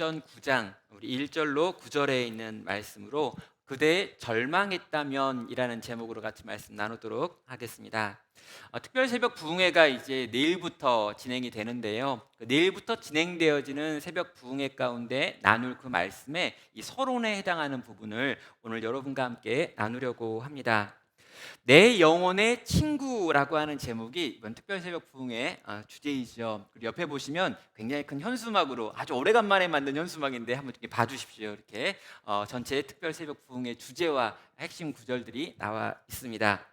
사도행전 9장 우리 1절로 9절에 있는 말씀으로 그대 절망했다면 이라는 제목으로 같이 말씀 나누도록 하겠습니다. 특별 새벽 부흥회가 이제 내일부터 진행이 되는데요. 내일부터 진행되어지는 새벽 부흥회 가운데 나눌 그 말씀에 이 서론에 해당하는 부분을 오늘 여러분과 함께 나누려고 합니다. 내 영혼의 친구라고 하는 제목이 이번 특별새벽 부흥의 주제이죠. 그리고 옆에 보시면 굉장히 큰 현수막으로 아주 오래간만에 만든 현수막인데 한번 이렇게 봐주십시오. 이렇게 전체 특별새벽 부흥의 주제와 핵심 구절들이 나와 있습니다.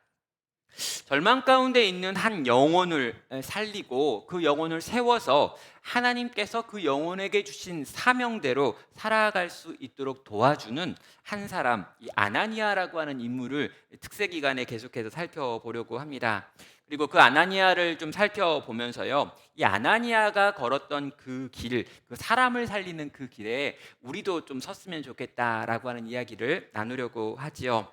절망 가운데 있는 한 영혼을 살리고 그 영혼을 세워서 하나님께서 그 영혼에게 주신 사명대로 살아갈 수 있도록 도와주는 한 사람, 이 아나니아라고 하는 인물을 특세 기간에 계속해서 살펴보려고 합니다. 그리고 그 아나니아를 좀 살펴보면서요, 이 아나니아가 걸었던 그 길, 그 사람을 살리는 그 길에 우리도 좀 섰으면 좋겠다라고 하는 이야기를 나누려고 하지요.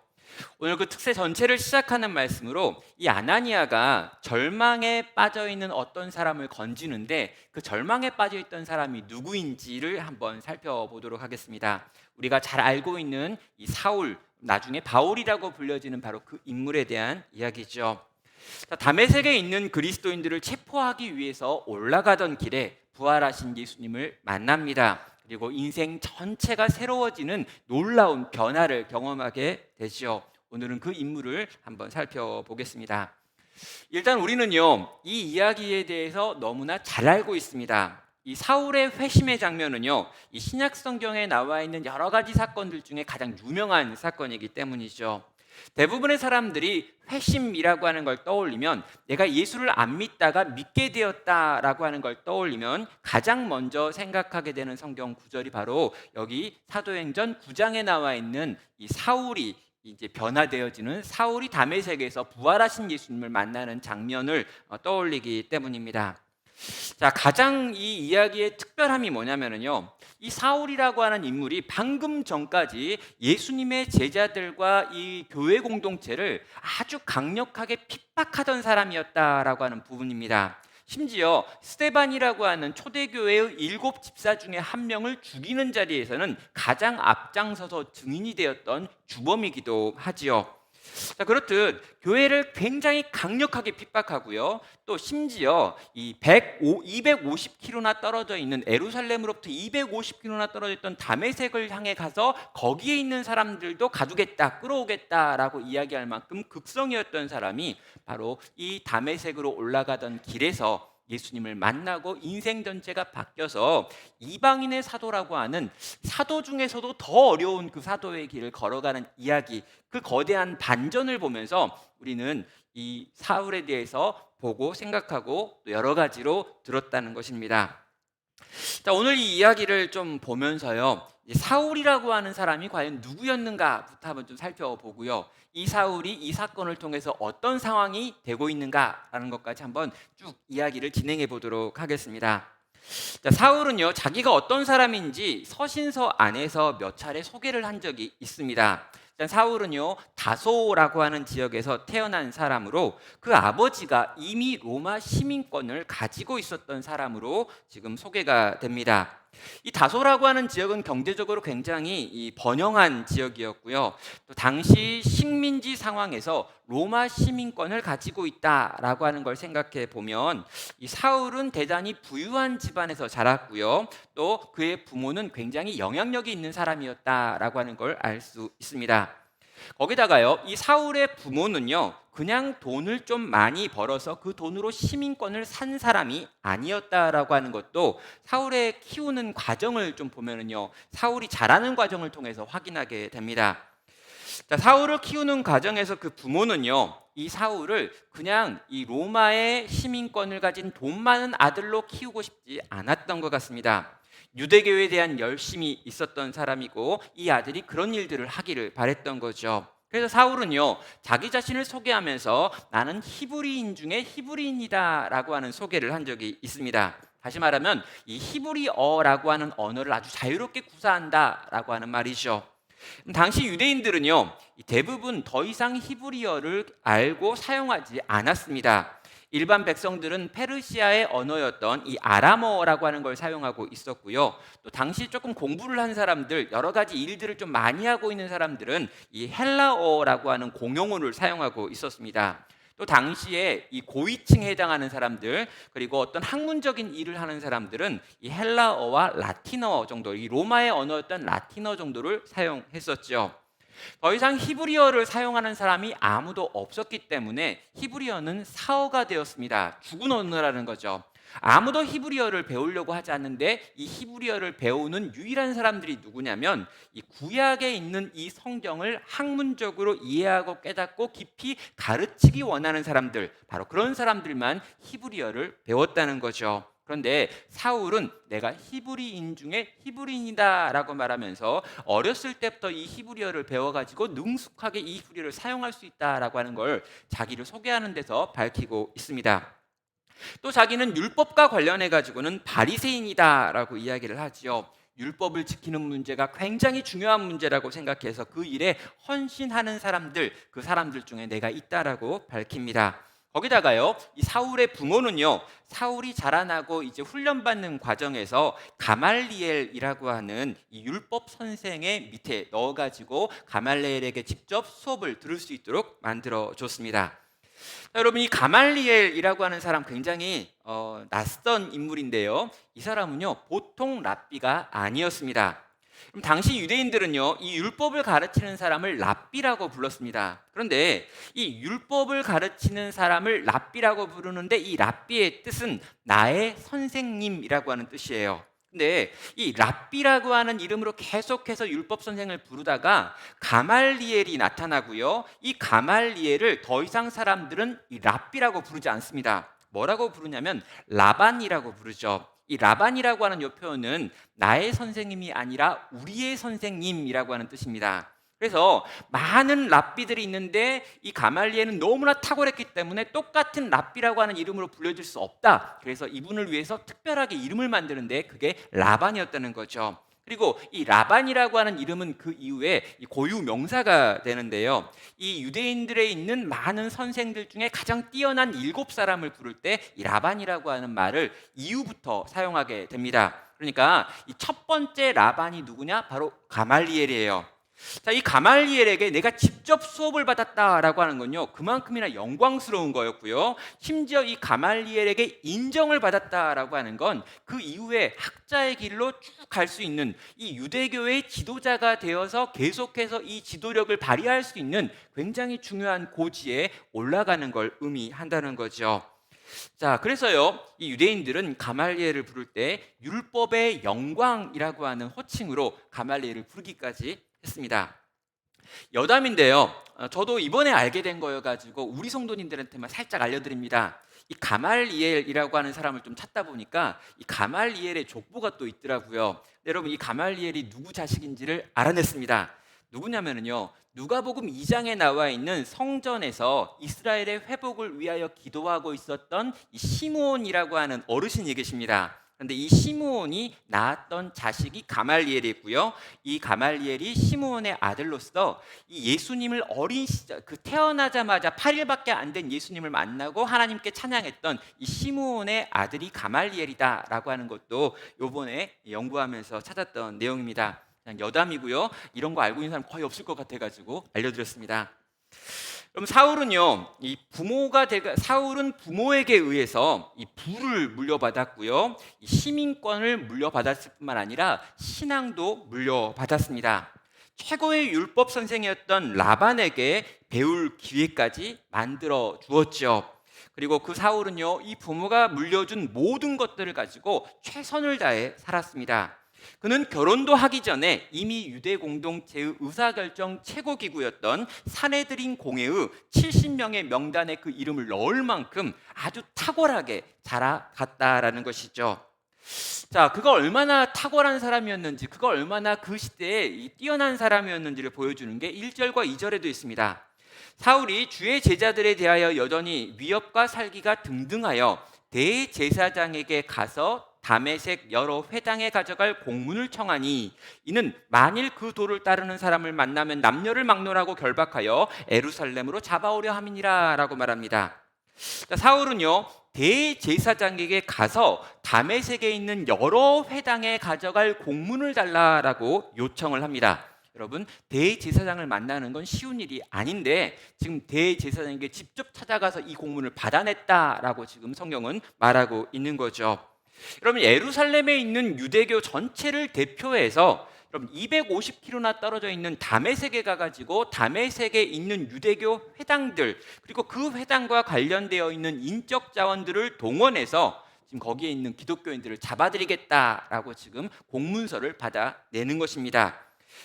오늘 그 특세 전체를 시작하는 말씀으로 이 아나니아가 절망에 빠져 있는 어떤 사람을 건지는데 그 절망에 빠져 있던 사람이 누구인지를 한번 살펴보도록 하겠습니다. 우리가 잘 알고 있는 이 사울, 나중에 바울이라고 불려지는 바로 그 인물에 대한 이야기죠. 다메섹에 있는 그리스도인들을 체포하기 위해서 올라가던 길에 부활하신 예수님을 만납니다. 그리고 인생 전체가 새로워지는 놀라운 변화를 경험하게 되죠. 오늘은 그 인물을 한번 살펴보겠습니다. 일단 우리는요, 이 이야기에 대해서 너무나 잘 알고 있습니다. 이 사울의 회심의 장면은요, 이 신약 성경에 나와 있는 여러 가지 사건들 중에 가장 유명한 사건이기 때문이죠. 대부분의 사람들이 회심이라고 하는 걸 떠올리면 내가 예수를 안 믿다가 믿게 되었다라고 하는 걸 떠올리면 가장 먼저 생각하게 되는 성경 구절이 바로 여기 사도행전 9장에 나와 있는 이 사울이 이제 변화되어지는 사울이 다메섹에서 부활하신 예수님을 만나는 장면을 떠올리기 때문입니다. 자, 가장 이 이야기의 특별함이 뭐냐면요, 이 사울이라고 하는 인물이 방금 전까지 예수님의 제자들과 이 교회 공동체를 아주 강력하게 핍박하던 사람이었다라고 하는 부분입니다. 심지어 스데반이라고 하는 초대교회의 7 집사 중에 한 명을 죽이는 자리에서는 가장 앞장서서 증인이 되었던 주범이기도 하지요. 자, 그렇듯 교회를 굉장히 강력하게 핍박하고요. 또 심지어 이 250km나 떨어져 있는 예루살렘으로부터 250km나 떨어져 있던 다메섹을 향해 가서 거기에 있는 사람들도 가두겠다, 끌어오겠다라고 이야기할 만큼 극성이었던 사람이 바로 이 다메섹으로 올라가던 길에서 예수님을 만나고 인생 전체가 바뀌어서 이방인의 사도라고 하는 사도 중에서도 더 어려운 그 사도의 길을 걸어가는 이야기, 그 거대한 반전을 보면서 우리는 이 사울에 대해서 보고 생각하고 또 여러 가지로 들었다는 것입니다. 자, 오늘 이 이야기를 좀 보면서요, 사울이라고 하는 사람이 과연 누구였는가부터 한번 좀 살펴보고요, 이 사울이 이 사건을 통해서 어떤 상황이 되고 있는가라는 것까지 한번 쭉 이야기를 진행해 보도록 하겠습니다. 자, 사울은요, 자기가 어떤 사람인지 서신서 안에서 몇 차례 소개를 한 적이 있습니다. 사울은요, 다소라고 하는 지역에서 태어난 사람으로 그 아버지가 이미 로마 시민권을 가지고 있었던 사람으로 지금 소개가 됩니다. 이 다소라고 하는 지역은 경제적으로 굉장히 번영한 지역이었고요. 또 당시 식민지 상황에서 로마 시민권을 가지고 있다라고 하는 걸 생각해 보면 이 사울은 대단히 부유한 집안에서 자랐고요. 또 그의 부모는 굉장히 영향력이 있는 사람이었다라고 하는 걸 알 수 있습니다. 거기다가요, 이 사울의 부모는요, 그냥 돈을 좀 많이 벌어서 그 돈으로 시민권을 산 사람이 아니었다라고 하는 것도 사울의 키우는 과정을 좀 보면은요, 사울이 자라는 과정을 통해서 확인하게 됩니다. 자, 사울을 키우는 과정에서 그 부모는요, 이 사울을 그냥 이 로마의 시민권을 가진 돈 많은 아들로 키우고 싶지 않았던 것 같습니다. 유대교에 대한 열심이 있었던 사람이고 이 아들이 그런 일들을 하기를 바랬던 거죠. 그래서 사울은요, 자기 자신을 소개하면서 나는 히브리인 중에 히브리인이다 라고 하는 소개를 한 적이 있습니다. 다시 말하면 이 히브리어라고 하는 언어를 아주 자유롭게 구사한다 라고 하는 말이죠. 당시 유대인들은요, 대부분 더 이상 히브리어를 알고 사용하지 않았습니다. 일반 백성들은 페르시아의 언어였던 이 아람어라고 하는 걸 사용하고 있었고요. 또 당시 조금 공부를 한 사람들, 여러 가지 일들을 좀 많이 하고 있는 사람들은 이 헬라어라고 하는 공용어를 사용하고 있었습니다. 또 당시에 이 고위층에 해당하는 사람들, 그리고 어떤 학문적인 일을 하는 사람들은 이 헬라어와 라틴어 정도, 이 로마의 언어였던 라틴어 정도를 사용했었죠. 더 이상 히브리어를 사용하는 사람이 아무도 없었기 때문에 히브리어는 사어가 되었습니다. 죽은 언어라는 거죠. 아무도 히브리어를 배우려고 하지 않는데 이 히브리어를 배우는 유일한 사람들이 누구냐면 이 구약에 있는 이 성경을 학문적으로 이해하고 깨닫고 깊이 가르치기 원하는 사람들, 바로 그런 사람들만 히브리어를 배웠다는 거죠. 그런데 사울은 내가 히브리인 중에 히브리인이다라고 말하면서 어렸을 때부터 이 히브리어를 배워가지고 능숙하게 이 히브리어를 사용할 수 있다라고 하는 걸 자기를 소개하는 데서 밝히고 있습니다. 또 자기는 율법과 관련해 가지고는 바리새인이다라고 이야기를 하지요. 율법을 지키는 문제가 굉장히 중요한 문제라고 생각해서 그 일에 헌신하는 사람들, 그 사람들 중에 내가 있다라고 밝힙니다. 거기다가요, 이 사울의 부모는요, 사울이 자라나고 이제 훈련받는 과정에서 가말리엘이라고 하는 이 율법 선생의 밑에 넣어가지고 가말리엘에게 직접 수업을 들을 수 있도록 만들어 줬습니다. 자, 여러분, 이 가말리엘이라고 하는 사람 굉장히 낯선 인물인데요. 이 사람은요, 보통 랍비가 아니었습니다. 그럼 당시 유대인들은요, 이 율법을 가르치는 사람을 랍비라고 불렀습니다. 그런데 이 율법을 가르치는 사람을 랍비라고 부르는데 이 랍비의 뜻은 나의 선생님이라고 하는 뜻이에요. 근데 이 랍비라고 하는 이름으로 계속해서 율법 선생을 부르다가 가말리엘이 나타나고요. 이 가말리엘을 더 이상 사람들은 이 랍비라고 부르지 않습니다. 뭐라고 부르냐면 라반이라고 부르죠. 이 라반이라고 하는 이 표현은 나의 선생님이 아니라 우리의 선생님이라고 하는 뜻입니다. 그래서 많은 랍비들이 있는데 이 가말리엘은 너무나 탁월했기 때문에 똑같은 랍비라고 하는 이름으로 불려질 수 없다. 그래서 이분을 위해서 특별하게 이름을 만드는데 그게 라반이었다는 거죠. 그리고 이 라반이라고 하는 이름은 그 이후에 고유 명사가 되는데요. 이 유대인들에 있는 많은 선생들 중에 가장 뛰어난 7사람을 부를 때 이 라반이라고 하는 말을 이후부터 사용하게 됩니다. 그러니까 이 첫 번째 라반이 누구냐? 바로 가말리엘이에요. 자, 이 가말리엘에게 내가 직접 수업을 받았다라고 하는 건요, 그만큼이나 영광스러운 거였고요. 심지어 이 가말리엘에게 인정을 받았다라고 하는 건 그 이후에 학자의 길로 쭉 갈 수 있는 이 유대교의 지도자가 되어서 계속해서 이 지도력을 발휘할 수 있는 굉장히 중요한 고지에 올라가는 걸 의미한다는 거죠. 자, 그래서요, 이 유대인들은 가말리엘을 부를 때 율법의 영광이라고 하는 호칭으로 가말리엘을 부르기까지 했습니다. 여담인데요, 저도 이번에 알게 된 거여가지고 우리 성도님들한테만 살짝 알려드립니다. 이 가말리엘이라고 하는 사람을 좀 찾다 보니까 이 가말리엘의 족보가 또 있더라고요. 여러분, 이 가말리엘이 누구 자식인지를 알아냈습니다. 누구냐면요, 누가복음 2장에 나와 있는 성전에서 이스라엘의 회복을 위하여 기도하고 있었던 이 시므온이라고 하는 어르신이 계십니다. 그런데 이 시므온이 낳았던 자식이 가말리엘이고요. 이 가말리엘이 시므온의 아들로서 이 예수님을 어린 시절, 그 태어나자마자 8일밖에 안 된 예수님을 만나고 하나님께 찬양했던 이 시므온의 아들이 가말리엘이다라고 하는 것도 요번에 연구하면서 찾았던 내용입니다. 그냥 여담이고요. 이런 거 알고 있는 사람 거의 없을 것 같아가지고 알려드렸습니다. 그럼 사울은 부모에게 의해서 이 부를 물려받았고요, 이 시민권을 물려받았을 뿐만 아니라 신앙도 물려받았습니다. 최고의 율법 선생이었던 라반에게 배울 기회까지 만들어 주었죠. 그리고 그 사울은요, 이 부모가 물려준 모든 것들을 가지고 최선을 다해 살았습니다. 그는 결혼도 하기 전에 이미 유대 공동체의 의사결정 최고기구였던 사내들인 공회의 70명의 명단에 그 이름을 넣을 만큼 아주 탁월하게 자라갔다라는 것이죠. 자, 그가 얼마나 탁월한 사람이었는지, 그가 얼마나 그 시대에 뛰어난 사람이었는지를 보여주는 게 1절과 2절에도 있습니다. 사울이 주의 제자들에 대하여 여전히 위협과 살기가 등등하여 대제사장에게 가서 다메섹 여러 회당에 가져갈 공문을 청하니 이는 만일 그 도를 따르는 사람을 만나면 남녀를 막론하고 결박하여 에루살렘으로 잡아오려 함이니라 라고 말합니다. 자, 사울은요 대제사장에게 가서 다메섹에 있는 여러 회당에 가져갈 공문을 달라라고 요청을 합니다. 여러분, 대제사장을 만나는 건 쉬운 일이 아닌데 지금 대제사장에게 직접 찾아가서 이 공문을 받아냈다라고 지금 성경은 말하고 있는 거죠. 여러분, 예루살렘에 있는 유대교 전체를 대표해서 여러분 250km나 떨어져 있는 다메섹에 가가지고 다메섹에 있는 유대교 회당들, 그리고 그 회당과 관련되어 있는 인적 자원들을 동원해서 지금 거기에 있는 기독교인들을 잡아들이겠다라고 지금 공문서를 받아내는 것입니다.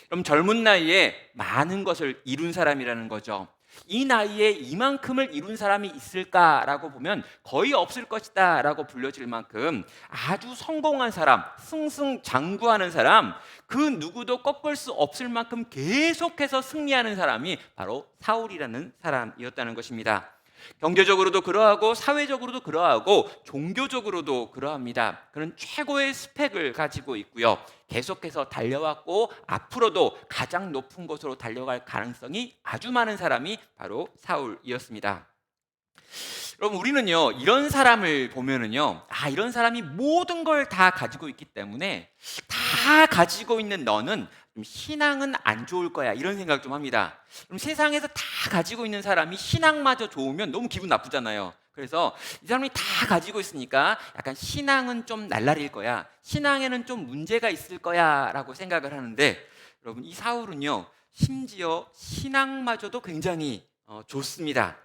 그럼 젊은 나이에 많은 것을 이룬 사람이라는 거죠. 이 나이에 이만큼을 이룬 사람이 있을까라고 보면 거의 없을 것이다 라고 불려질 만큼 아주 성공한 사람, 승승장구하는 사람, 그 누구도 꺾을 수 없을 만큼 계속해서 승리하는 사람이 바로 사울이라는 사람이었다는 것입니다. 경제적으로도 그러하고 사회적으로도 그러하고 종교적으로도 그러합니다. 그런 최고의 스펙을 가지고 있고요. 계속해서 달려왔고 앞으로도 가장 높은 곳으로 달려갈 가능성이 아주 많은 사람이 바로 사울이었습니다. 여러분, 우리는요 이런 사람을 보면은요 이런 사람이 모든 걸 다 가지고 있기 때문에 다 가지고 있는 너는 좀 신앙은 안 좋을 거야 이런 생각 좀 합니다. 그럼 세상에서 다 가지고 있는 사람이 신앙마저 좋으면 너무 기분 나쁘잖아요. 그래서 이 사람이 다 가지고 있으니까 약간 신앙은 좀 날라릴 거야, 신앙에는 좀 문제가 있을 거야 라고 생각을 하는데, 여러분 이 사울은요 심지어 신앙마저도 굉장히 좋습니다.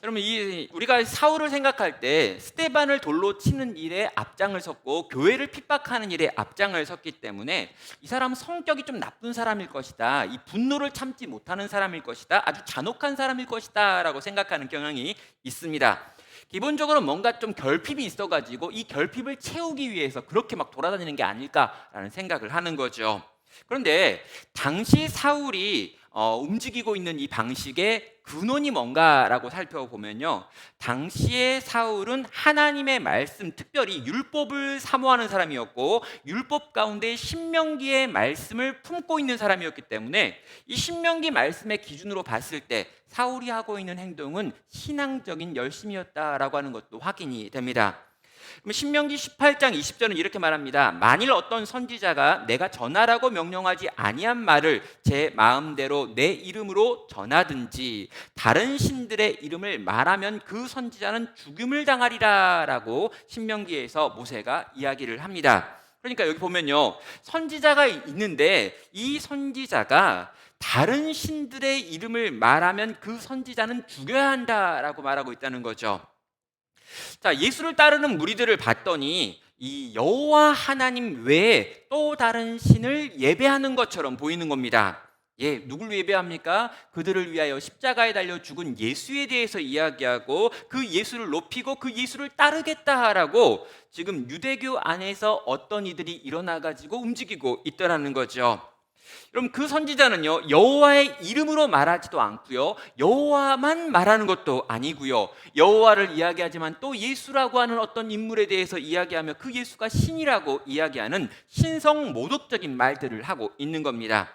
여러분, 우리가 사울을 생각할 때 스데반을 돌로 치는 일에 앞장을 섰고 교회를 핍박하는 일에 앞장을 섰기 때문에 이 사람은 성격이 좀 나쁜 사람일 것이다, 이 분노를 참지 못하는 사람일 것이다, 아주 잔혹한 사람일 것이다 라고 생각하는 경향이 있습니다. 기본적으로 뭔가 좀 결핍이 있어가지고 이 결핍을 채우기 위해서 그렇게 막 돌아다니는 게 아닐까라는 생각을 하는 거죠. 그런데 당시 사울이 움직이고 있는 이 방식의 근원이 뭔가라고 살펴보면요, 당시의 사울은 하나님의 말씀, 특별히 율법을 사모하는 사람이었고 율법 가운데 신명기의 말씀을 품고 있는 사람이었기 때문에 이 신명기 말씀의 기준으로 봤을 때 사울이 하고 있는 행동은 신앙적인 열심이었다라고 하는 것도 확인이 됩니다. 신명기 18장 20절은 이렇게 말합니다. 만일 어떤 선지자가 내가 전하라고 명령하지 아니한 말을 제 마음대로 내 이름으로 전하든지 다른 신들의 이름을 말하면 그 선지자는 죽임을 당하리라 라고 신명기에서 모세가 이야기를 합니다. 그러니까 여기 보면요, 선지자가 있는데 이 선지자가 다른 신들의 이름을 말하면 그 선지자는 죽여야 한다라고 말하고 있다는 거죠. 자, 예수를 따르는 무리들을 봤더니 이 여호와 하나님 외에 또 다른 신을 예배하는 것처럼 보이는 겁니다. 누굴 예배합니까? 그들을 위하여 십자가에 달려 죽은 예수에 대해서 이야기하고 그 예수를 높이고 그 예수를 따르겠다라고 지금 유대교 안에서 어떤 이들이 일어나가지고 움직이고 있더라는 거죠. 여러분, 그 선지자는요 여호와의 이름으로 말하지도 않고요, 여호와만 말하는 것도 아니고요, 여호와를 이야기하지만 또 예수라고 하는 어떤 인물에 대해서 이야기하며 그 예수가 신이라고 이야기하는 신성 모독적인 말들을 하고 있는 겁니다.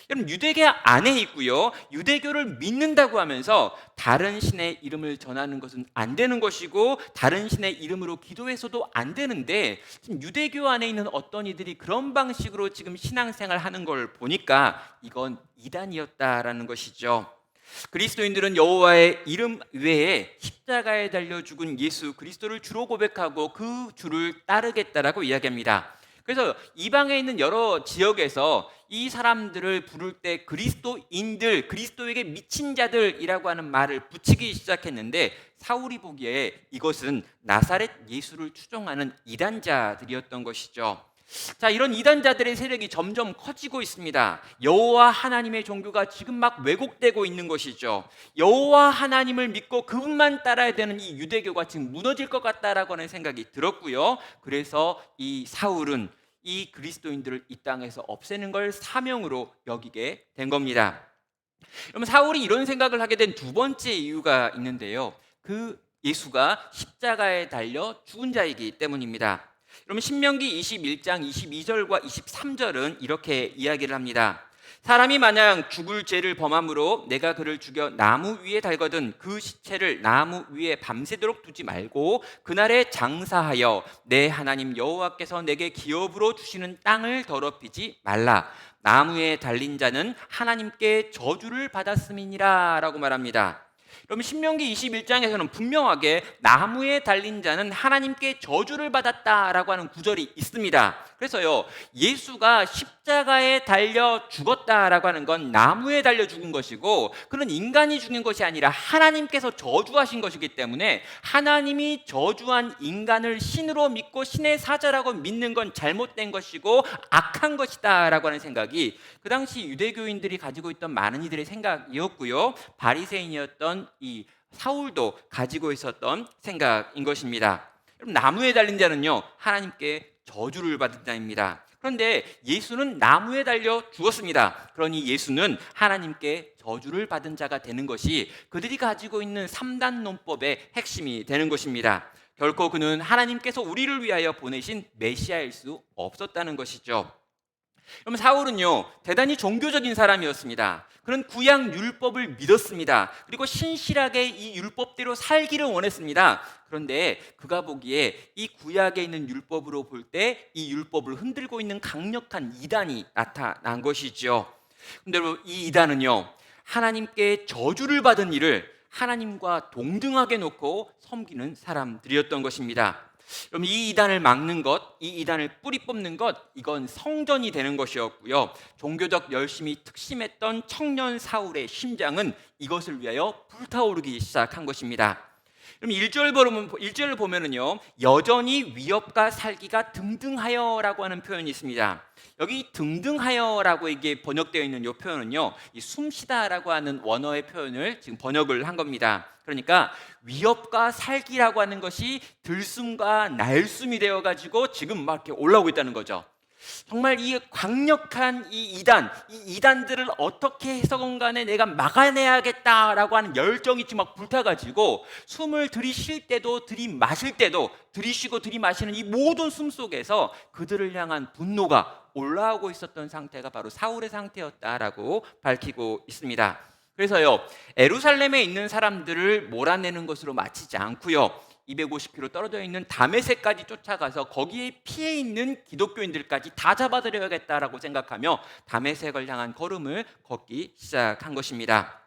여러분, 유대교 안에 있고요, 유대교를 믿는다고 하면서 다른 신의 이름을 전하는 것은 안 되는 것이고 다른 신의 이름으로 기도해서도 안 되는데 지금 유대교 안에 있는 어떤 이들이 그런 방식으로 지금 신앙생활 하는 걸 보니까 이건 이단이었다라는 것이죠. 그리스도인들은 여호와의 이름 외에 십자가에 달려 죽은 예수 그리스도를 주로 고백하고 그 주를 따르겠다라고 이야기합니다. 그래서 이방에 있는 여러 지역에서 이 사람들을 부를 때 그리스도인들, 그리스도에게 미친 자들이라고 하는 말을 붙이기 시작했는데 사울이 보기에 이것은 나사렛 예수를 추종하는 이단자들이었던 것이죠. 자, 이런 이단자들의 세력이 점점 커지고 있습니다. 여호와 하나님의 종교가 지금 막 왜곡되고 있는 것이죠. 여호와 하나님을 믿고 그분만 따라야 되는 이 유대교가 지금 무너질 것 같다라고 하는 생각이 들었고요. 그래서 이 사울은 이 그리스도인들을 이 땅에서 없애는 걸 사명으로 여기게 된 겁니다. 그러면 사울이 이런 생각을 하게 된 두 번째 이유가 있는데요, 그 예수가 십자가에 달려 죽은 자이기 때문입니다. 여러분, 신명기 21장 22절과 23절은 이렇게 이야기를 합니다. 사람이 마냥 죽을 죄를 범함으로 내가 그를 죽여 나무 위에 달거든 그 시체를 나무 위에 밤새도록 두지 말고 그날에 장사하여 내 하나님 여호와께서 내게 기업으로 주시는 땅을 더럽히지 말라. 나무에 달린 자는 하나님께 저주를 받았음이니라 라고 말합니다. 그럼 신명기 21장에서는 분명하게 나무에 달린 자는 하나님께 저주를 받았다라고 하는 구절이 있습니다. 그래서요, 예수가 십자가에 달려 죽었다라고 하는 건 나무에 달려 죽은 것이고, 그는 인간이 죽인 것이 아니라 하나님께서 저주하신 것이기 때문에 하나님이 저주한 인간을 신으로 믿고 신의 사자라고 믿는 건 잘못된 것이고 악한 것이다라고 하는 생각이 그 당시 유대교인들이 가지고 있던 많은 이들의 생각이었고요, 바리새인이었던 이 사울도 가지고 있었던 생각인 것입니다. 그럼 나무에 달린 자는요, 하나님께 저주를 받은 자입니다. 그런데 예수는 나무에 달려 죽었습니다. 그러니 예수는 하나님께 저주를 받은 자가 되는 것이 그들이 가지고 있는 3단 논법의 핵심이 되는 것입니다. 결코 그는 하나님께서 우리를 위하여 보내신 메시아일 수 없었다는 것이죠. 그럼 사울은요, 대단히 종교적인 사람이었습니다. 그는 구약 율법을 믿었습니다. 그리고 신실하게 이 율법대로 살기를 원했습니다. 그런데 그가 보기에 이 구약에 있는 율법으로 볼 때 이 율법을 흔들고 있는 강력한 이단이 나타난 것이죠. 근데 여러분, 이 이단은요, 하나님께 저주를 받은 일을 하나님과 동등하게 놓고 섬기는 사람들이었던 것입니다. 그럼 이 이단을 막는 것, 이 이단을 뿌리 뽑는 것, 이건 성전이 되는 것이었고요, 종교적 열심이 특심했던 청년 사울의 심장은 이것을 위하여 불타오르기 시작한 것입니다. 그럼 1절을 보면은요, 여전히 위협과 살기가 등등하여라고 하는 표현이 있습니다. 여기 등등하여라고 이게 번역되어 있는 이 표현은요, 이 숨쉬다라고 하는 원어의 표현을 지금 번역을 한 겁니다. 그러니까 위협과 살기라고 하는 것이 들숨과 날숨이 되어가지고 지금 막 이렇게 올라오고 있다는 거죠. 정말 이 강력한 이 이단들을 어떻게 해서건 간에 내가 막아내야겠다라고 하는 열정이 지금 막 불타가지고 숨을 들이쉴 때도 들이마실 때도 들이쉬고 들이마시는 이 모든 숨 속에서 그들을 향한 분노가 올라오고 있었던 상태가 바로 사울의 상태였다라고 밝히고 있습니다. 그래서요, 예루살렘에 있는 사람들을 몰아내는 것으로 마치지 않고요, 250km 떨어져 있는 다메섹까지 쫓아가서 거기에 피해 있는 기독교인들까지 다 잡아들여야겠다라고 생각하며 다메섹을 향한 걸음을 걷기 시작한 것입니다.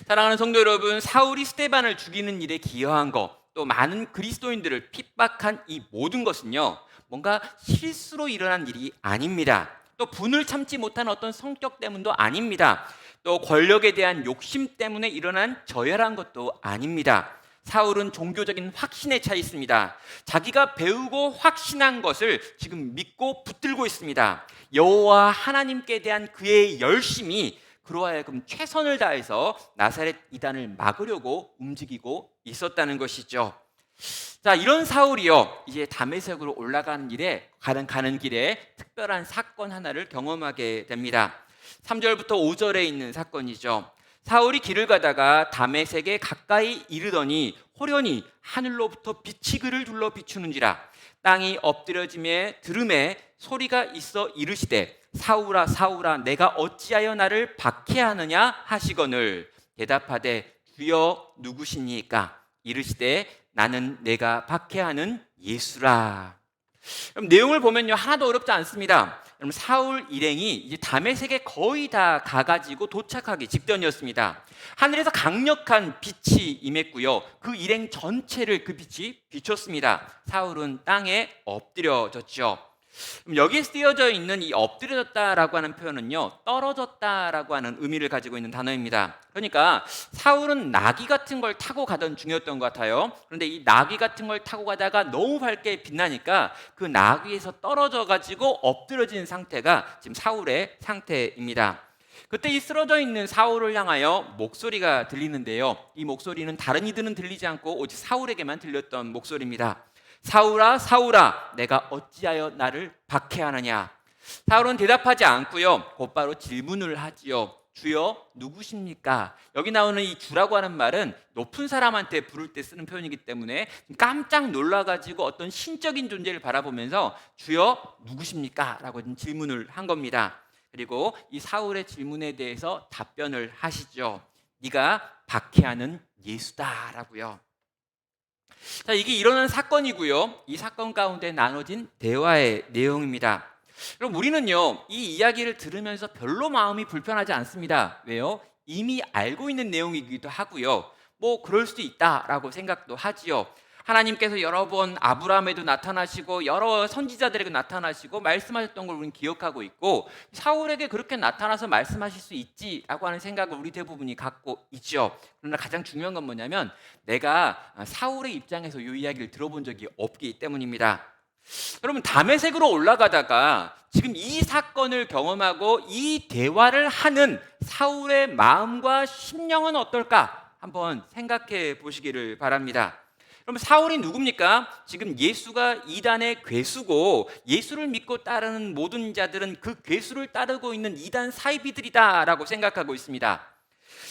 사랑하는 성도 여러분, 사울이 스데반을 죽이는 일에 기여한 것, 또 많은 그리스도인들을 핍박한 이 모든 것은요, 뭔가 실수로 일어난 일이 아닙니다. 또 분을 참지 못한 어떤 성격 때문도 아닙니다. 또 권력에 대한 욕심 때문에 일어난 저열한 것도 아닙니다. 사울은 종교적인 확신에 차 있습니다. 자기가 배우고 확신한 것을 지금 믿고 붙들고 있습니다. 여호와 하나님께 대한 그의 열심이 그로 하여금 최선을 다해서 나사렛 이단을 막으려고 움직이고 있었다는 것이죠. 자, 이런 사울이요, 이제 다메섹으로 올라가는 가는 길에 특별한 사건 하나를 경험하게 됩니다. 3절부터 5절에 있는 사건이죠. 사울이 길을 가다가 다메섹에 가까이 이르더니 호련히 하늘로부터 빛이 그를 둘러 비추는지라. 땅이 엎드려짐에 들음에 소리가 있어 이르시되 사울아 사울아 내가 어찌하여 나를 박해하느냐 하시거늘 대답하되 주여 누구시니까 이르시되 나는 내가 박해하는 예수라. 그럼 내용을 보면요, 하나도 어렵지 않습니다. 그럼 사울 일행이 이제 다메섹에 거의 다 가가지고 도착하기 직전이었습니다. 하늘에서 강력한 빛이 임했고요, 그 일행 전체를 그 빛이 비췄습니다. 사울은 땅에 엎드려졌죠. 그럼 여기에 쓰여져 있는 이 엎드려졌다라고 하는 표현은요, 떨어졌다라고 하는 의미를 가지고 있는 단어입니다. 그러니까 사울은 나귀 같은 걸 타고 가던 중이었던 것 같아요. 그런데 이 나귀 같은 걸 타고 가다가 너무 밝게 빛나니까 그 나귀에서 떨어져 가지고 엎드려진 상태가 지금 사울의 상태입니다. 그때 이 쓰러져 있는 사울을 향하여 목소리가 들리는데요, 이 목소리는 다른 이들은 들리지 않고 오직 사울에게만 들렸던 목소리입니다. 사울아 사울아 내가 어찌하여 나를 박해하느냐. 사울은 대답하지 않고요, 곧바로 질문을 하지요. 주여 누구십니까? 여기 나오는 이 주라고 하는 말은 높은 사람한테 부를 때 쓰는 표현이기 때문에 깜짝 놀라가지고 어떤 신적인 존재를 바라보면서 주여 누구십니까? 라고 질문을 한 겁니다. 그리고 이 사울의 질문에 대해서 답변을 하시죠. 네가 박해하는 예수다라고요. 자, 이게 일어난 사건이고요. 이 사건 가운데 나눠진 대화의 내용입니다. 그럼 우리는요, 이 이야기를 들으면서 별로 마음이 불편하지 않습니다. 왜요? 이미 알고 있는 내용이기도 하고요. 뭐 그럴 수도 있다라고 생각도 하지요. 하나님께서 여러 번 아브라함에도 나타나시고 여러 선지자들에게 나타나시고 말씀하셨던 걸 우리는 기억하고 있고, 사울에게 그렇게 나타나서 말씀하실 수 있지라고 하는 생각을 우리 대부분이 갖고 있죠. 그러나 가장 중요한 건 뭐냐면 내가 사울의 입장에서 이 이야기를 들어본 적이 없기 때문입니다. 여러분, 다메섹으로 올라가다가 지금 이 사건을 경험하고 이 대화를 하는 사울의 마음과 심령은 어떨까 한번 생각해 보시기를 바랍니다. 그럼 사울이 누굽니까? 지금 예수가 이단의 괴수고 예수를 믿고 따르는 모든 자들은 그 괴수를 따르고 있는 이단 사이비들이다라고 생각하고 있습니다.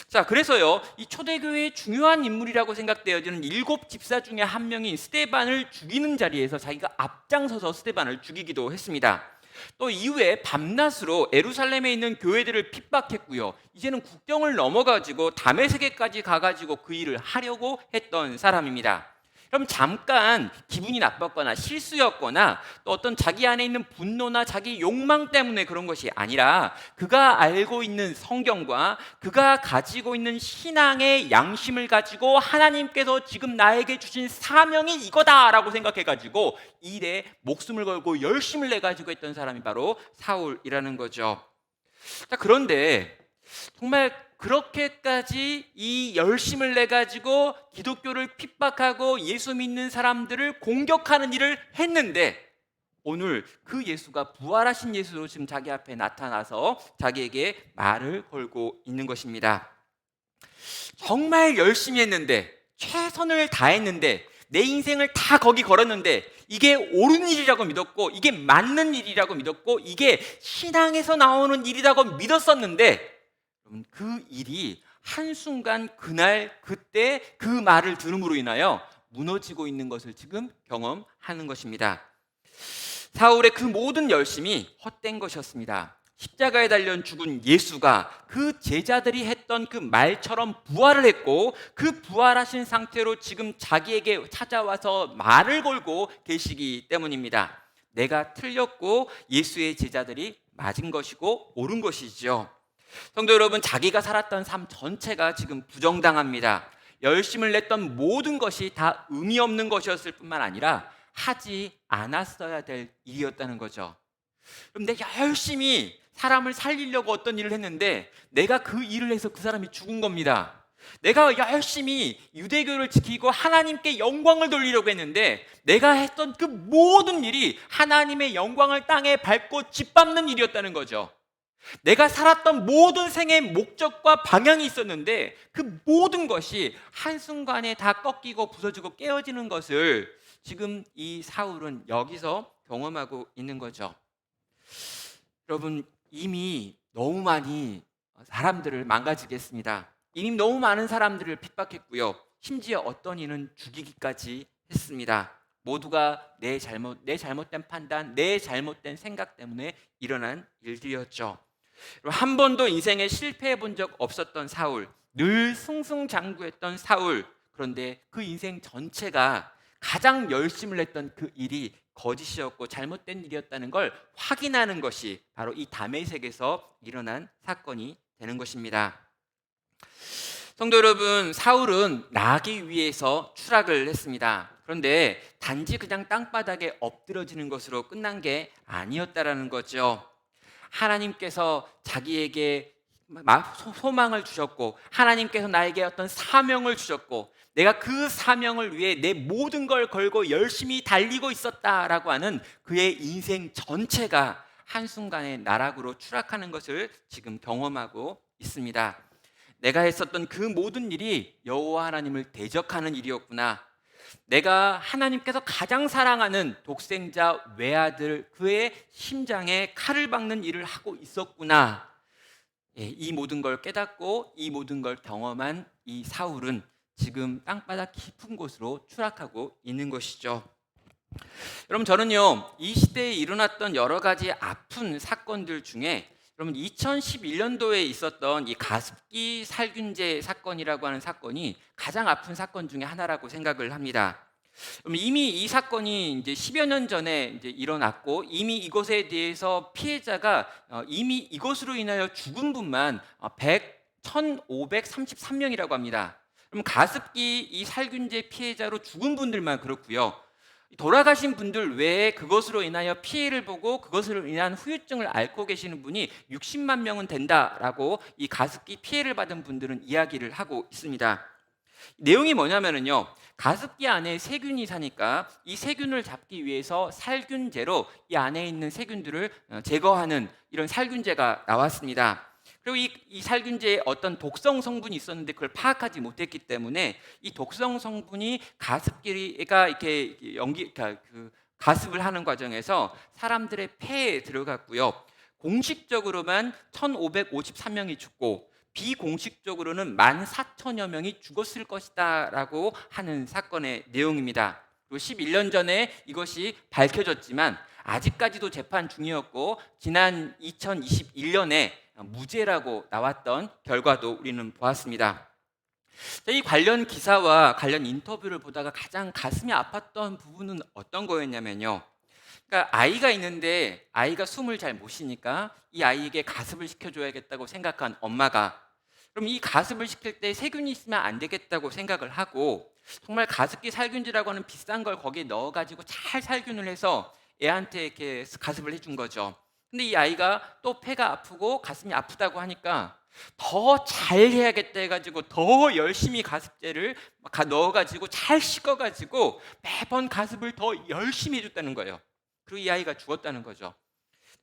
자, 그래서요, 이 초대교회의 중요한 인물이라고 생각되어지는 7 집사 중에 한 명인 스데반을 죽이는 자리에서 자기가 앞장서서 스데반을 죽이기도 했습니다. 또 이후에 밤낮으로 예루살렘에 있는 교회들을 핍박했고요. 이제는 국경을 넘어가지고 다메섹에까지 가가지고 그 일을 하려고 했던 사람입니다. 그럼 잠깐 기분이 나빴거나 실수였거나 또 어떤 자기 안에 있는 분노나 자기 욕망 때문에 그런 것이 아니라 그가 알고 있는 성경과 그가 가지고 있는 신앙의 양심을 가지고 하나님께서 지금 나에게 주신 사명이 이거다라고 생각해가지고 일에 목숨을 걸고 열심을 내가지고 했던 사람이 바로 사울이라는 거죠. 자, 그런데 정말 그렇게까지 이 열심을 내 가지고 기독교를 핍박하고 예수 믿는 사람들을 공격하는 일을 했는데 오늘 그 예수가 부활하신 예수로 지금 자기 앞에 나타나서 자기에게 말을 걸고 있는 것입니다. 정말 열심히 했는데, 최선을 다했는데, 내 인생을 다 거기 걸었는데 이게 옳은 일이라고 믿었고 이게 맞는 일이라고 믿었고 이게 신앙에서 나오는 일이라고 믿었었는데 그 일이 한순간 그날 그때 그 말을 들음으로 인하여 무너지고 있는 것을 지금 경험하는 것입니다. 사울의 그 모든 열심이 헛된 것이었습니다. 십자가에 달려 죽은 예수가 그 제자들이 했던 그 말처럼 부활을 했고 그 부활하신 상태로 지금 자기에게 찾아와서 말을 걸고 계시기 때문입니다. 내가 틀렸고 예수의 제자들이 맞은 것이고 옳은 것이죠. 성도 여러분, 자기가 살았던 삶 전체가 지금 부정당합니다. 열심을 냈던 모든 것이 다 의미 없는 것이었을 뿐만 아니라 하지 않았어야 될 일이었다는 거죠. 그럼 내가 열심히 사람을 살리려고 어떤 일을 했는데 내가 그 일을 해서 그 사람이 죽은 겁니다. 내가 열심히 유대교를 지키고 하나님께 영광을 돌리려고 했는데 내가 했던 그 모든 일이 하나님의 영광을 땅에 밟고 짓밟는 일이었다는 거죠. 내가 살았던 모든 생의 목적과 방향이 있었는데 그 모든 것이 한순간에 다 꺾이고 부서지고 깨어지는 것을 지금 이 사울은 여기서 경험하고 있는 거죠. 여러분, 이미 너무 많이 사람들을 망가지게 했습니다. 이미 너무 많은 사람들을 핍박했고요. 심지어 어떤 이는 죽이기까지 했습니다. 모두가 내 잘못된 판단, 내 잘못된 생각 때문에 일어난 일들이었죠. 한 번도 인생에 실패해 본 적 없었던 사울, 늘 승승장구했던 사울. 그런데 그 인생 전체가 가장 열심을 했던 그 일이 거짓이었고 잘못된 일이었다는 걸 확인하는 것이 바로 이 다메섹에서 일어난 사건이 되는 것입니다. 성도 여러분, 사울은 나기 위해서 추락을 했습니다. 그런데 단지 그냥 땅바닥에 엎드러지는 것으로 끝난 게 아니었다라는 거죠. 하나님께서 자기에게 소망을 주셨고 하나님께서 나에게 어떤 사명을 주셨고 내가 그 사명을 위해 내 모든 걸 걸고 열심히 달리고 있었다라고 하는 그의 인생 전체가 한순간에 나락으로 추락하는 것을 지금 경험하고 있습니다. 내가 했었던 그 모든 일이 여호와 하나님을 대적하는 일이었구나. 내가 하나님께서 가장 사랑하는 독생자 외아들 그의 심장에 칼을 박는 일을 하고 있었구나. 이 모든 걸 깨닫고 이 모든 걸 경험한 이 사울은 지금 땅바닥 깊은 곳으로 추락하고 있는 것이죠. 여러분, 저는요 이 시대에 일어났던 여러 가지 아픈 사건들 중에 여러분 2011년도에 있었던 이 가습기 살균제 사건이라고 하는 사건이 가장 아픈 사건 중에 하나라고 생각을 합니다. 그럼 이미 이 사건이 이제 10여 년 전에 이제 일어났고 이미 이것에 대해서 피해자가 이미 이것으로 인하여 죽은 분만 1,533명이라고 합니다. 그럼 가습기 이 살균제 피해자로 죽은 분들만 그렇고요. 돌아가신 분들 외에 그것으로 인하여 피해를 보고 그것으로 인한 후유증을 앓고 계시는 분이 60만 명은 된다라고 이 가습기 피해를 받은 분들은 이야기를 하고 있습니다. 내용이 뭐냐면은요. 가습기 안에 세균이 사니까 이 세균을 잡기 위해서 살균제로 이 안에 있는 세균들을 제거하는 이런 살균제가 나왔습니다. 그리고 이 살균제에 어떤 독성 성분이 있었는데 그걸 파악하지 못했기 때문에 이 독성 성분이 가습기가 이렇게 그러니까 그 가습을 하는 과정에서 사람들의 폐에 들어갔고요. 공식적으로만 1,553명이 죽고 비공식적으로는 14,000여 명이 죽었을 것이다라고 하는 사건의 내용입니다. 그리고 11년 전에 이것이 밝혀졌지만 아직까지도 재판 중이었고 지난 2021년에 무죄라고 나왔던 결과도 우리는 보았습니다. 이 관련 기사와 관련 인터뷰를 보다가 가장 가슴이 아팠던 부분은 어떤 거였냐면요. 그러니까 아이가 있는데 아이가 숨을 잘 못 쉬니까 이 아이에게 가습을 시켜줘야겠다고 생각한 엄마가 그럼 이 가습을 시킬 때 세균이 있으면 안 되겠다고 생각을 하고 정말 가습기 살균제라고 하는 비싼 걸 거기에 넣어가지고 잘 살균을 해서 애한테 이렇게 가습을 해준 거죠. 근데 이 아이가 또 폐가 아프고 가슴이 아프다고 하니까 더 잘해야겠다 해가지고 더 열심히 가습제를 넣어가지고 잘 씻어가지고 매번 가습을 더 열심히 해줬다는 거예요. 그리고 이 아이가 죽었다는 거죠.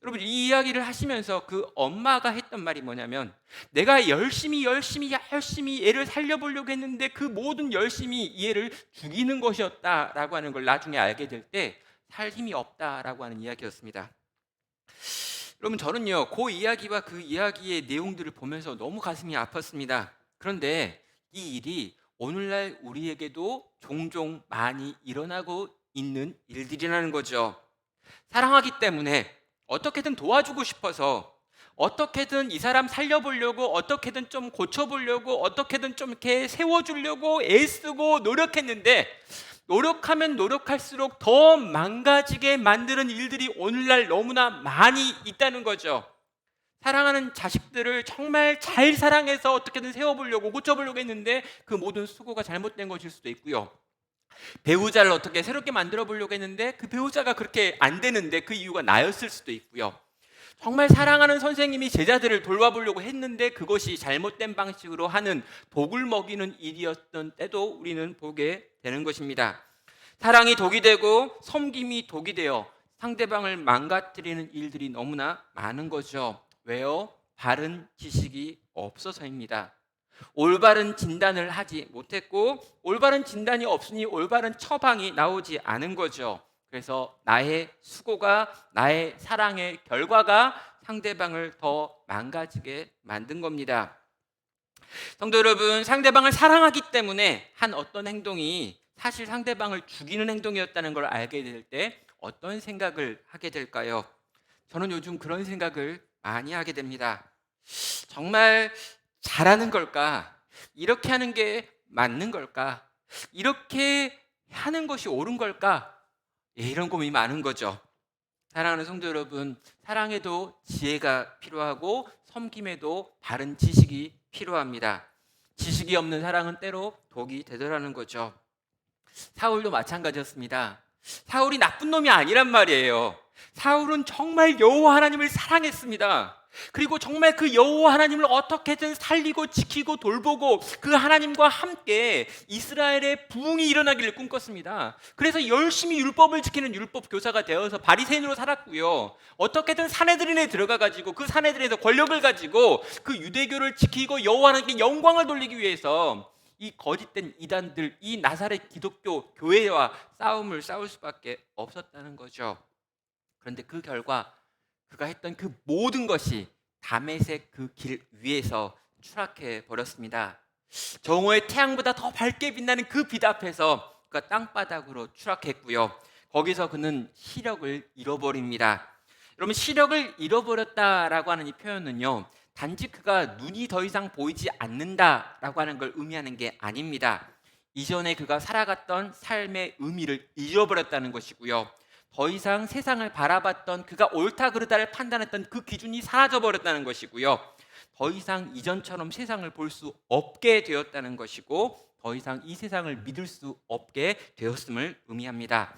여러분 이 이야기를 하시면서 그 엄마가 했던 말이 뭐냐면 내가 열심히 얘를 살려보려고 했는데 그 모든 열심히 이 애를 죽이는 것이었다라고 하는 걸 나중에 알게 될 때 살 힘이 없다라고 하는 이야기였습니다. 여러분 저는요 그 이야기와 그 이야기의 내용들을 보면서 너무 가슴이 아팠습니다. 그런데 이 일이 오늘날 우리에게도 종종 많이 일어나고 있는 일들이라는 거죠. 사랑하기 때문에 어떻게든 도와주고 싶어서 어떻게든 이 사람 살려보려고 어떻게든 좀 고쳐보려고 어떻게든 좀 이렇게 세워주려고 애쓰고 노력했는데 노력하면 노력할수록 더 망가지게 만드는 일들이 오늘날 너무나 많이 있다는 거죠. 사랑하는 자식들을 정말 잘 사랑해서 어떻게든 세워보려고 고쳐보려고 했는데 그 모든 수고가 잘못된 것일 수도 있고요. 배우자를 어떻게 새롭게 만들어 보려고 했는데 그 배우자가 그렇게 안 되는데 그 이유가 나였을 수도 있고요. 정말 사랑하는 선생님이 제자들을 돌봐보려고 했는데 그것이 잘못된 방식으로 하는 독을 먹이는 일이었던 때도 우리는 보게 되는 것입니다. 사랑이 독이 되고 섬김이 독이 되어 상대방을 망가뜨리는 일들이 너무나 많은 거죠. 왜요? 바른 지식이 없어서입니다. 올바른 진단을 하지 못했고 올바른 진단이 없으니 올바른 처방이 나오지 않은 거죠. 그래서 나의 수고가 나의 사랑의 결과가 상대방을 더 망가지게 만든 겁니다. 성도 여러분, 상대방을 사랑하기 때문에 한 어떤 행동이 사실 상대방을 죽이는 행동이었다는 걸 알게 될 때 어떤 생각을 하게 될까요? 저는 요즘 그런 생각을 많이 하게 됩니다. 정말 잘하는 걸까? 이렇게 하는 게 맞는 걸까? 이렇게 하는 것이 옳은 걸까? 이런 고민이 많은 거죠. 사랑하는 성도 여러분, 사랑에도 지혜가 필요하고 섬김에도 바른 지식이 필요합니다. 지식이 없는 사랑은 때로 독이 되더라는 거죠. 사울도 마찬가지였습니다. 사울이 나쁜 놈이 아니란 말이에요. 사울은 정말 여호와 하나님을 사랑했습니다. 그리고 정말 그 여호와 하나님을 어떻게든 살리고 지키고 돌보고 그 하나님과 함께 이스라엘의 부흥이 일어나기를 꿈꿨습니다. 그래서 열심히 율법을 지키는 율법 교사가 되어서 바리새인으로 살았고요. 어떻게든 사내들인에 들어가 가지고 그 사내들에서 권력을 가지고 그 유대교를 지키고 여호와 하나님께 영광을 돌리기 위해서 이 거짓된 이단들, 이 나사렛 기독교 교회와 싸울 수밖에 없었다는 거죠. 그런데 그 결과 그가 했던 그 모든 것이 다메섹 그 길 위에서 추락해 버렸습니다. 정오의 태양보다 더 밝게 빛나는 그 빛 앞에서 그가 땅바닥으로 추락했고요. 거기서 그는 시력을 잃어버립니다. 여러분, 시력을 잃어버렸다라고 하는 이 표현은요, 단지 그가 눈이 더 이상 보이지 않는다라고 하는 걸 의미하는 게 아닙니다. 이전에 그가 살아갔던 삶의 의미를 잃어버렸다는 것이고요. 더 이상 세상을 바라봤던, 그가 옳다 그르다를 판단했던 그 기준이 사라져 버렸다는 것이고요. 더 이상 이전처럼 세상을 볼 수 없게 되었다는 것이고, 더 이상 이 세상을 믿을 수 없게 되었음을 의미합니다.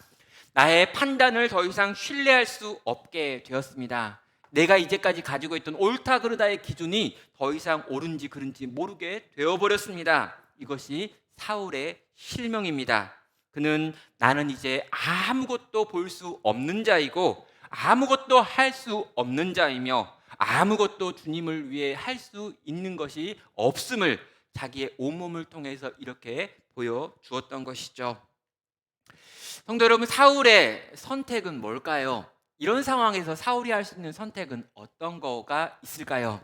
나의 판단을 더 이상 신뢰할 수 없게 되었습니다. 내가 이제까지 가지고 있던 옳다 그르다의 기준이 더 이상 옳은지 그른지 모르게 되어버렸습니다. 이것이 사울의 실명입니다. 그는 나는 이제 아무것도 볼 수 없는 자이고 아무것도 할 수 없는 자이며 아무것도 주님을 위해 할 수 있는 것이 없음을 자기의 온몸을 통해서 이렇게 보여주었던 것이죠. 성도 여러분, 사울의 선택은 뭘까요? 이런 상황에서 사울이 할 수 있는 선택은 어떤 거가 있을까요?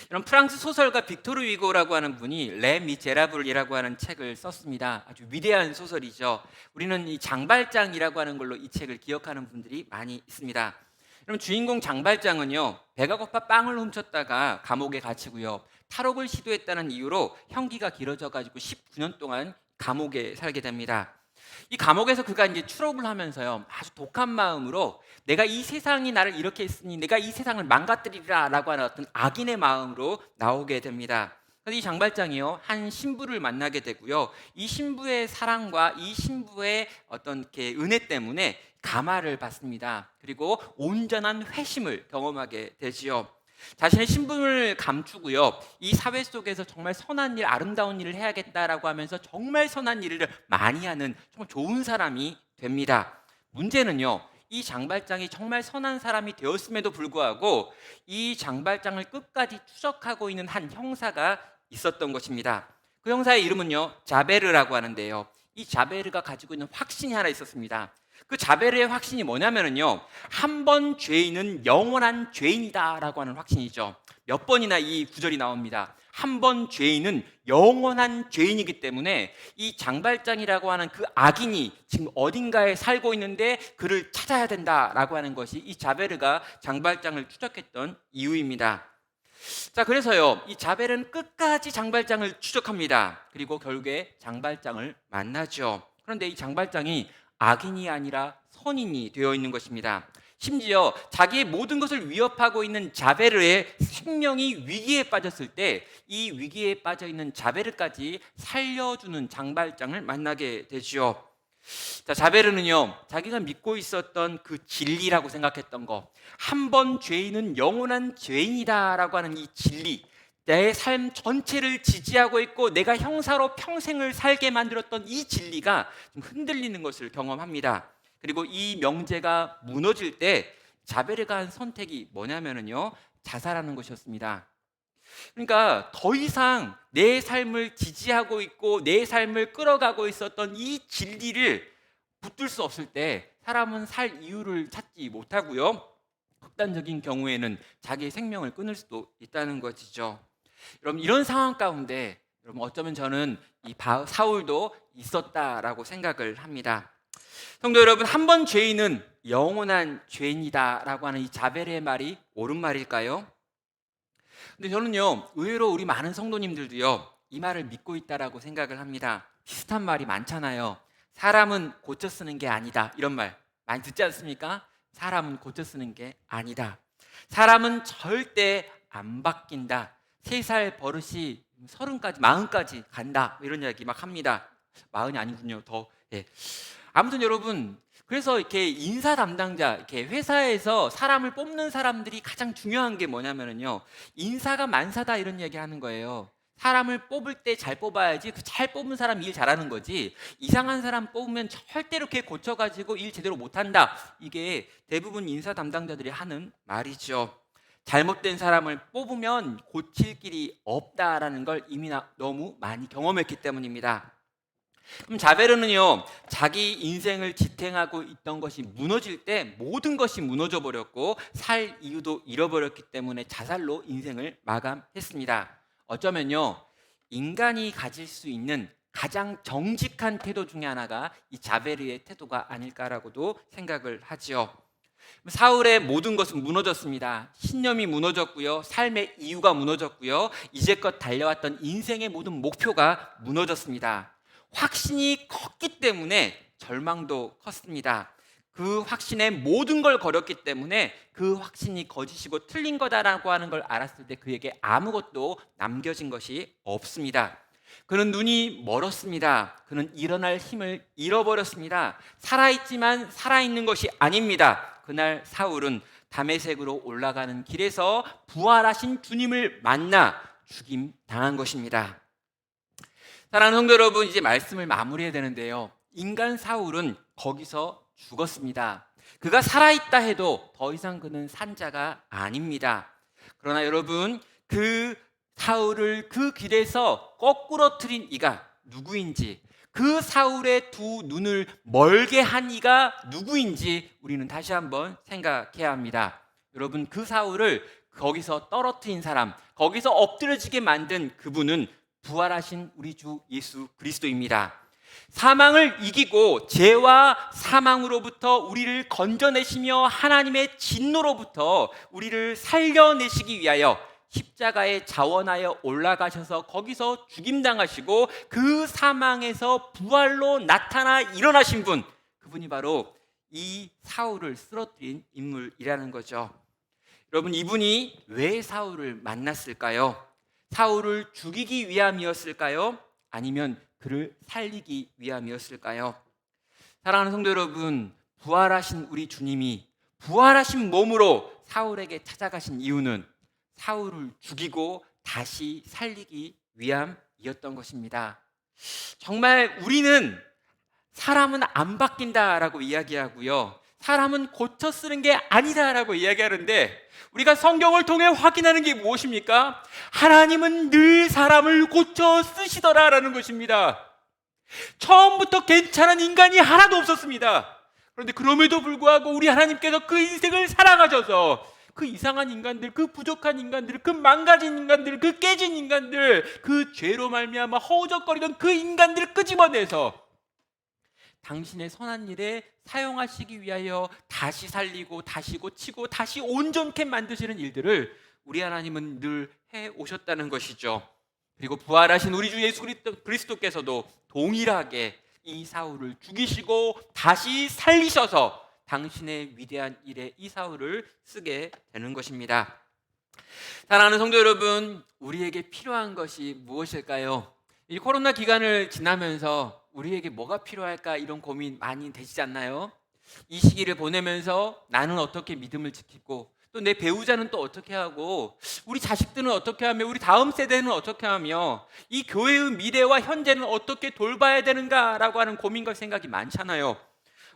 이런 프랑스 소설가 빅토르 위고라고 하는 분이 레 미제라블이라고 하는 책을 썼습니다. 아주 위대한 소설이죠. 우리는 이 장발장이라고 하는 걸로 이 책을 기억하는 분들이 많이 있습니다. 그럼 주인공 장발장은요, 배가 고파 빵을 훔쳤다가 감옥에 갇히고요, 탈옥을 시도했다는 이유로 형기가 길어져 가지고 19년 동안 감옥에 살게 됩니다. 이 감옥에서 그가 이제 추록을 하면서요, 아주 독한 마음으로 내가 이 세상이 나를 이렇게 했으니 내가 이 세상을 망가뜨리리라라고 하는 어떤 악인의 마음으로 나오게 됩니다. 그래서 이 장발장이요, 한 신부를 만나게 되고요, 이 신부의 사랑과 이 신부의 어떤 이렇게 은혜 때문에 감화를 받습니다. 그리고 온전한 회심을 경험하게 되지요. 자신의 신분을 감추고요, 이 사회 속에서 정말 선한 일, 아름다운 일을 해야겠다라고 하면서 정말 선한 일을 많이 하는 정말 좋은 사람이 됩니다. 문제는요, 이 장발장이 정말 선한 사람이 되었음에도 불구하고 이 장발장을 끝까지 추적하고 있는 한 형사가 있었던 것입니다. 그 형사의 이름은요, 자베르라고 하는데요, 이 자베르가 가지고 있는 확신이 하나 있었습니다. 그 자베르의 확신이 뭐냐면요, 한 번 죄인은 영원한 죄인이다라고 하는 확신이죠. 몇 번이나 이 구절이 나옵니다. 한 번 죄인은 영원한 죄인이기 때문에 이 장발장이라고 하는 그 악인이 지금 어딘가에 살고 있는데 그를 찾아야 된다라고 하는 것이 이 자베르가 장발장을 추적했던 이유입니다. 자, 그래서요, 이 자벨은 끝까지 장발장을 추적합니다. 그리고 결국에 장발장을 만나죠. 그런데 이 장발장이 악인이 아니라 선인이 되어 있는 것입니다. 심지어 자기의 모든 것을 위협하고 있는 자베르의 생명이 위기에 빠졌을 때 이 위기에 빠져 있는 자베르까지 살려주는 장발장을 만나게 되지요. 자, 자베르는요, 자기가 믿고 있었던 그 진리라고 생각했던 거, 한 번 죄인은 영원한 죄인이다라고 하는 이 진리, 내 삶 전체를 지지하고 있고 내가 형사로 평생을 살게 만들었던 이 진리가 좀 흔들리는 것을 경험합니다. 그리고 이 명제가 무너질 때 자베르가 한 선택이 뭐냐면요, 자살하는 것이었습니다. 그러니까 더 이상 내 삶을 지지하고 있고 내 삶을 끌어가고 있었던 이 진리를 붙들 수 없을 때 사람은 살 이유를 찾지 못하고요, 극단적인 경우에는 자기의 생명을 끊을 수도 있다는 것이죠. 여러분, 이런 상황 가운데 여러분, 어쩌면 저는 이 사울도 있었다라고 생각을 합니다. 성도 여러분, 한 번 죄인은 영원한 죄인이다라고 하는 이 자벨의 말이 옳은 말일까요? 근데 저는요, 의외로 우리 많은 성도님들도요, 이 말을 믿고 있다라고 생각을 합니다. 비슷한 말이 많잖아요. 사람은 고쳐 쓰는 게 아니다, 이런 말 많이 듣지 않습니까? 사람은 고쳐 쓰는 게 아니다. 사람은 절대 안 바뀐다. 3살 버릇이 30까지, 40까지 간다, 이런 이야기 막 합니다. 40이 아니군요. 더. 예. 아무튼 여러분, 그래서 이렇게 인사 담당자, 이렇게 회사에서 사람을 뽑는 사람들이 가장 중요한 게 뭐냐면요, 인사가 만사다, 이런 얘기 하는 거예요. 사람을 뽑을 때 잘 뽑아야지, 그 잘 뽑은 사람 일 잘하는 거지, 이상한 사람 뽑으면 절대로 이렇게 고쳐가지고 일 제대로 못한다. 이게 대부분 인사 담당자들이 하는 말이죠. 잘못된 사람을 뽑으면 고칠 길이 없다라는 걸 이미 너무 많이 경험했기 때문입니다. 그럼 자베르는요, 자기 인생을 지탱하고 있던 것이 무너질 때 모든 것이 무너져 버렸고 살 이유도 잃어버렸기 때문에 자살로 인생을 마감했습니다. 어쩌면요, 인간이 가질 수 있는 가장 정직한 태도 중에 하나가 이 자베르의 태도가 아닐까라고도 생각을 하지요. 사울의 모든 것은 무너졌습니다. 신념이 무너졌고요. 삶의 이유가 무너졌고요. 이제껏 달려왔던 인생의 모든 목표가 무너졌습니다. 확신이 컸기 때문에 절망도 컸습니다. 그 확신에 모든 걸 걸었기 때문에 그 확신이 거짓이고 틀린 거다라고 하는 걸 알았을 때 그에게 아무것도 남겨진 것이 없습니다. 그는 눈이 멀었습니다. 그는 일어날 힘을 잃어버렸습니다. 살아있지만 살아있는 것이 아닙니다. 그날 사울은 다메섹으로 올라가는 길에서 부활하신 주님을 만나 죽임 당한 것입니다. 사랑하는 성도 여러분, 이제 말씀을 마무리해야 되는데요. 인간 사울은 거기서 죽었습니다. 그가 살아있다 해도 더 이상 그는 산자가 아닙니다. 그러나 여러분, 그 사울을 그 길에서 거꾸로 틀인 이가 누구인지, 그 사울의 두 눈을 멀게 한 이가 누구인지 우리는 다시 한번 생각해야 합니다. 여러분, 그 사울을 거기서 떨어뜨린 사람, 거기서 엎드려지게 만든 그분은 부활하신 우리 주 예수 그리스도입니다. 사망을 이기고 죄와 사망으로부터 우리를 건져내시며 하나님의 진노로부터 우리를 살려내시기 위하여 십자가에 자원하여 올라가셔서 거기서 죽임당하시고 그 사망에서 부활로 나타나 일어나신 분, 그분이 바로 이 사울을 쓰러뜨린 인물이라는 거죠. 여러분, 이분이 왜 사울을 만났을까요? 사울을 죽이기 위함이었을까요? 아니면 그를 살리기 위함이었을까요? 사랑하는 성도 여러분, 부활하신 우리 주님이 부활하신 몸으로 사울에게 찾아가신 이유는 사울을 죽이고 다시 살리기 위함이었던 것입니다. 정말 우리는 사람은 안 바뀐다라고 이야기하고요, 사람은 고쳐 쓰는 게 아니다라고 이야기하는데, 우리가 성경을 통해 확인하는 게 무엇입니까? 하나님은 늘 사람을 고쳐 쓰시더라라는 것입니다. 처음부터 괜찮은 인간이 하나도 없었습니다. 그런데 그럼에도 불구하고 우리 하나님께서 그 인생을 살아가셔서 그 이상한 인간들, 그 부족한 인간들, 그 망가진 인간들, 그 깨진 인간들, 그 죄로 말미암아 허우적거리던 그 인간들을 끄집어내서 당신의 선한 일에 사용하시기 위하여 다시 살리고 다시 고치고 다시 온전케 만드시는 일들을 우리 하나님은 늘 해오셨다는 것이죠. 그리고 부활하신 우리 주 예수 그리스도께서도 동일하게 이 사울을 죽이시고 다시 살리셔서 당신의 위대한 일에 이 사울을 쓰게 되는 것입니다. 사랑하는 성도 여러분, 우리에게 필요한 것이 무엇일까요? 이 코로나 기간을 지나면서 우리에게 뭐가 필요할까, 이런 고민 많이 되시지 않나요? 이 시기를 보내면서 나는 어떻게 믿음을 지키고, 또 내 배우자는 또 어떻게 하고, 우리 자식들은 어떻게 하며, 우리 다음 세대는 어떻게 하며, 이 교회의 미래와 현재는 어떻게 돌봐야 되는가라고 하는 고민과 생각이 많잖아요.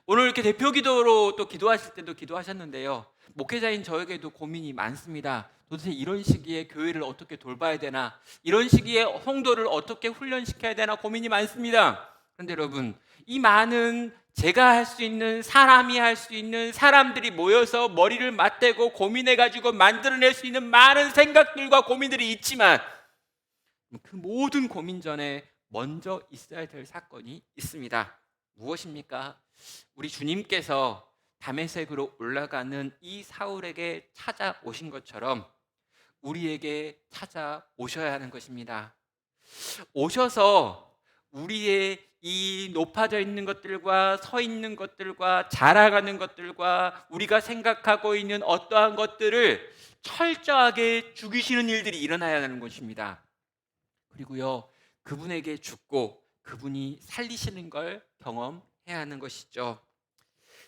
오늘 이렇게 대표 기도로 또 기도하실 때도 기도하셨는데요, 목회자인 저에게도 고민이 많습니다. 도대체 이런 시기에 교회를 어떻게 돌봐야 되나, 이런 시기에 성도를 어떻게 훈련시켜야 되나 고민이 많습니다. 그런데 여러분, 이 많은 제가 할 수 있는, 사람이 할 수 있는, 사람들이 모여서 머리를 맞대고 고민해가지고 만들어낼 수 있는 많은 생각들과 고민들이 있지만, 그 모든 고민 전에 먼저 있어야 될 사건이 있습니다. 무엇입니까? 우리 주님께서 다메섹으로 올라가는 이 사울에게 찾아오신 것처럼 우리에게 찾아오셔야 하는 것입니다. 오셔서 우리의 이 높아져 있는 것들과 서 있는 것들과 자라가는 것들과 우리가 생각하고 있는 어떠한 것들을 철저하게 죽이시는 일들이 일어나야 하는 것입니다. 그리고요, 그분에게 죽고 그분이 살리시는 걸 경험해야 하는 것이죠.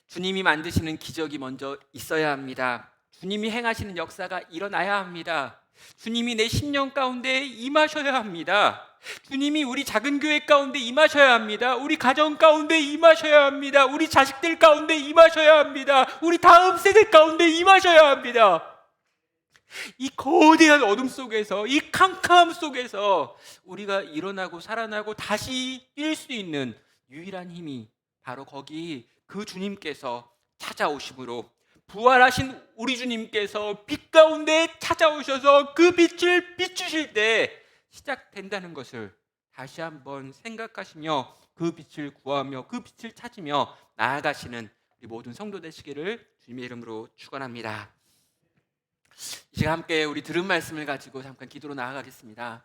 주님이 만드시는 기적이 먼저 있어야 합니다. 주님이 행하시는 역사가 일어나야 합니다. 주님이 내 심령 가운데 임하셔야 합니다. 주님이 우리 작은 교회 가운데 임하셔야 합니다. 우리 가정 가운데 임하셔야 합니다. 우리 자식들 가운데 임하셔야 합니다. 우리 다음 세대 가운데 임하셔야 합니다. 이 거대한 어둠 속에서, 이 캄캄함 속에서 우리가 일어나고 살아나고 다시 뛸 수 있는 유일한 힘이 바로 거기 그 주님께서 찾아오심으로, 부활하신 우리 주님께서 빛 가운데 찾아오셔서 그 빛을 비추실 때 시작된다는 것을 다시 한번 생각하시며 그 빛을 구하며 그 빛을 찾으며 나아가시는 우리 모든 성도 되시기를 주님의 이름으로 축원합니다. 이 시간 함께 우리 들은 말씀을 가지고 잠깐 기도로 나아가겠습니다.